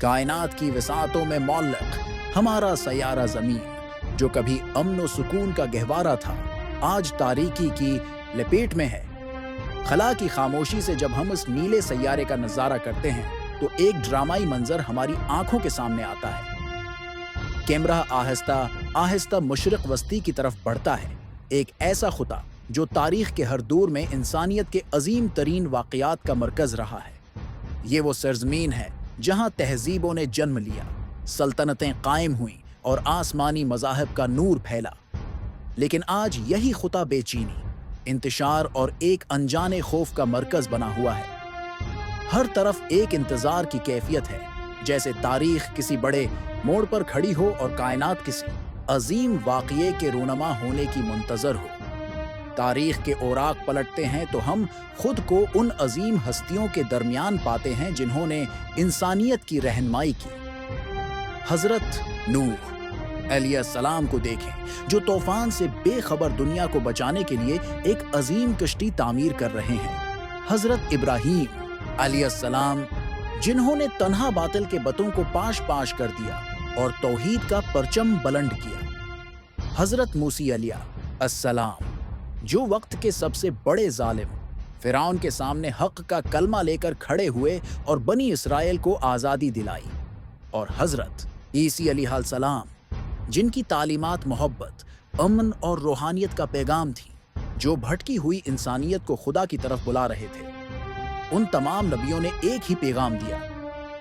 कायनात की वसातों में मौल्लक हमारा सयारा ज़मीन, जो कभी अमन व सुकून का गहवारा था, आज तारीकी की लपेट में है। खला की खामोशी से जब हम इस नीले सैयारे का नज़ारा करते हैं तो एक ड्रामाई मंजर हमारी आंखों के सामने आता है। कैमरा आहिस्ता आहिस्ता मुशरिक वस्ती की तरफ बढ़ता है, एक ऐसा खुदा जो तारीख के हर दौर में इंसानियत के अजीम तरीन वाक़यात का मरकज़ रहा है। ये वो सरज़मीन है जहाँ तहज़ीबों ने जन्म लिया, सल्तनतें कायम हुईं और आसमानी मज़ाहिब का नूर फैला। लेकिन आज यही खुदा बेचैनी, इंतशार और एक अनजाने खौफ का मरकज़ बना हुआ है। हर तरफ एक इंतज़ार की कैफियत है, जैसे तारीख किसी बड़े मोड़ पर खड़ी हो और कायनात किसी अजीम वाक़ये के रूनमा होने की मुंतज़र हो। तारीख के औराक पलटते हैं तो हम खुद को उन अजीम हस्तियों के दरमियान पाते हैं जिन्होंने इंसानियत की रहनुमाई की। हज़रत नूह अलैहिस्सलाम को देखें, जो तूफान से बेखबर दुनिया को बचाने के लिए एक अजीम कश्ती तामीर कर रहे हैं। हज़रत इब्राहीम अलैहिस्सलाम, जिन्होंने तन्हा बातिल के बतों को पाश पाश कर दिया और तौहीद का परचम बुलंद किया। हज़रत मूसा अलैहिस्सलाम, जो वक्त के सबसे बड़े जालिम फिरौन के सामने हक का कलमा लेकर खड़े हुए और बनी इसराइल को आज़ादी दिलाई। और हज़रत ईसा अलैहिस्सलाम, जिनकी तालीमात मोहब्बत, अमन और रूहानियत का पैगाम थी, जो भटकी हुई इंसानियत को खुदा की तरफ बुला रहे थे। उन तमाम नबियों ने एक ही पैगाम दिया,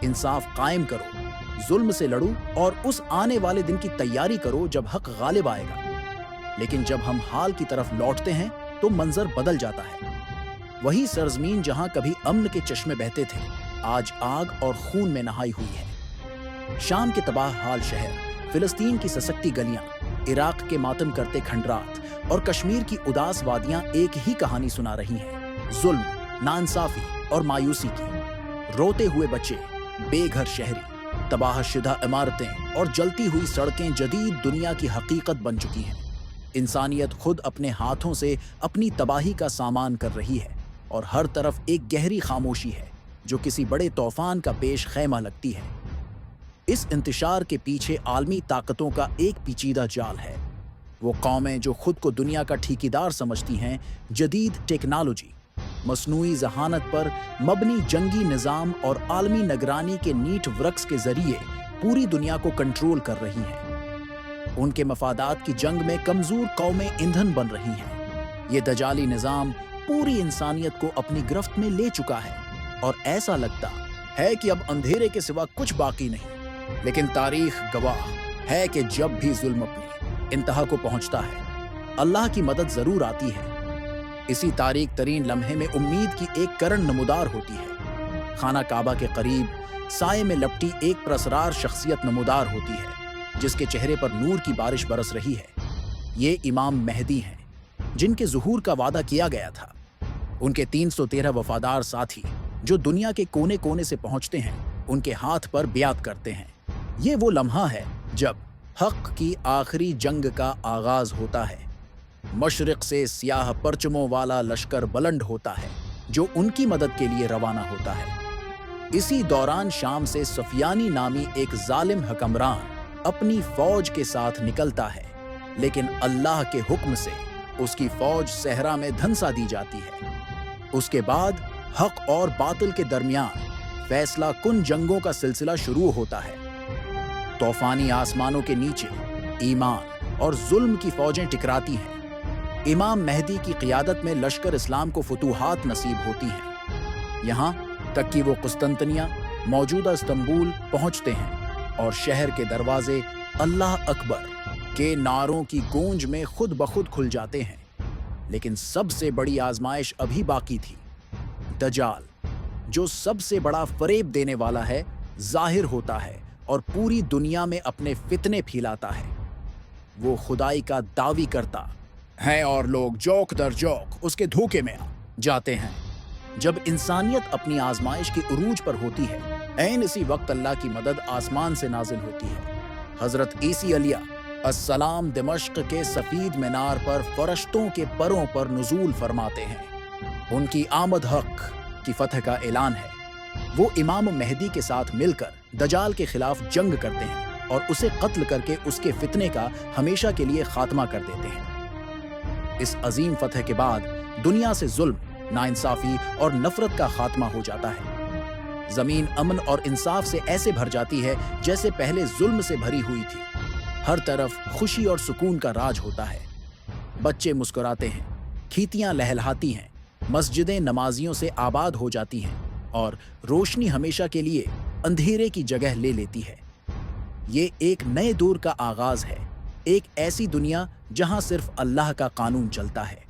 इंसाफ कायम करो, जुल्म से लड़ो और उस आने वाले दिन की तैयारी करो जब हक गालिब आएगा। लेकिन जब हम हाल की तरफ लौटते हैं तो मंजर बदल जाता है। वही सरजमीन जहां कभी अमन के चश्मे बहते थे, आज आग और खून में नहाई हुई है। शाम के तबाह हाल शहर, फिलिस्तीन की सशक्ति गलियां, इराक के मातम करते खंडरात और कश्मीर की उदास वादियां एक ही कहानी सुना रही हैं, जुल्म, नाइंसाफी और मायूसी की। रोते हुए बच्चे, बेघर शहरी, तबाहशुदा इमारतें और जलती हुई सड़कें जदीद दुनिया की हकीकत बन चुकी हैं। इंसानियत खुद अपने हाथों से अपनी तबाही का सामान कर रही है और हर तरफ एक गहरी खामोशी है जो किसी बड़े तूफान का पेश खैमा लगती है। इस इंतशार के पीछे आलमी ताकतों का एक पेचीदा जाल है। वो कौमें जो खुद को दुनिया का ठेकेदार समझती हैं, जदीद टेक्नोलॉजी, मसनूई जहानत पर मबनी जंगी निज़ाम और आलमी निगरानी के नीट वृक्ष के जरिए पूरी दुनिया को कंट्रोल कर रही हैं। उनके मफादात की जंग में कमजोर कौमें ईंधन बन रही हैं। ये दजाली निज़ाम पूरी इंसानियत को अपनी गिरफ्त में ले चुका है और ऐसा लगता है कि अब अंधेरे के सिवा कुछ बाकी नहीं। लेकिन तारीख गवाह है कि जब भी जुल्म अपनी इंतहा को पहुंचता है, अल्लाह की मदद जरूर आती है। इसी तारीख तरीन लम्हे में उम्मीद की एक करण नमूदार होती है। खाना काबा के करीब साए में लपटी एक प्रसरार शख्सियत नमूदार होती है, जिसके चेहरे पर नूर की बारिश बरस रही है। ये इमाम मेहदी हैं, जिनके ज़ुहूर का वादा किया गया था। उनके 313 वफादार साथी जो दुनिया के कोने कोने से पहुंचते हैं, उनके हाथ पर ब्यात करते हैं। ये वो लम्हा है जब हक की आखिरी जंग का आगाज होता है। मशरिक से स्याह परचमों वाला लश्कर बुलंद होता है जो उनकी मदद के लिए रवाना होता है। इसी दौरान शाम से सफियानी नामी एक जालिम हुक्मरान अपनी फौज के साथ निकलता है, लेकिन अल्लाह के हुक्म से उसकी फौज सहरा में धंसा दी जाती है। उसके बाद हक और बातिल के दरमियान फैसला कुन जंगों का सिलसिला शुरू होता है। तूफानी आसमानों के नीचे ईमान और जुल्म की फौजें टकराती हैं। इमाम मेहदी की क़ियादत में लश्कर इस्लाम को फतूहात नसीब होती हैं, यहाँ तक कि वो कुस्तंतनिया, मौजूदा इस्तंबुल पहुँचते हैं और शहर के दरवाजे अल्लाह अकबर के नारों की गूंज में खुद ब खुद खुल जाते हैं। लेकिन सबसे बड़ी आजमाइश अभी बाकी थी। दजाल, जो सबसे बड़ा फरेब देने वाला है, जाहिर होता है और पूरी दुनिया में अपने फितने फैलाता है। वो खुदाई का दावी करता है और लोग जोक दर जोक उसके धोखे में आ जाते हैं। जब इंसानियत अपनी आजमाइश की उरूज पर होती है, ऐन इसी वक्त अल्लाह की मदद आसमान से नाजिल होती है। हजरत ईसा अलैहिस्सलाम दिमश्क के सफीद मीनार पर फरिश्तों के परों पर नुज़ूल फरमाते हैं। उनकी आमद हक की फतह का ऐलान है। وہ इमाम मेहदी के साथ मिलकर दजाल के खिलाफ जंग करते हैं और उसे कत्ल करके उसके फितने का हमेशा के लिए खात्मा कर देते हैं। इस अजीम फतह के बाद दुनिया से जुल्म, नाइंसाफी और नफरत का खात्मा हो जाता है। जमीन अमन और इंसाफ से ऐसे भर जाती है जैसे पहले जुल्म से भरी हुई थी। हर तरफ खुशी और सुकून का राज होता है। बच्चे मुस्कुराते हैं, खींतियां लहलहाती हैं, मस्जिदें नमाजियों से आबाद हो जाती हैं और रोशनी हमेशा के लिए अंधेरे की जगह ले लेती है। ये एक नए दौर का आगाज है, एक ऐसी दुनिया जहां सिर्फ अल्लाह का कानून चलता है।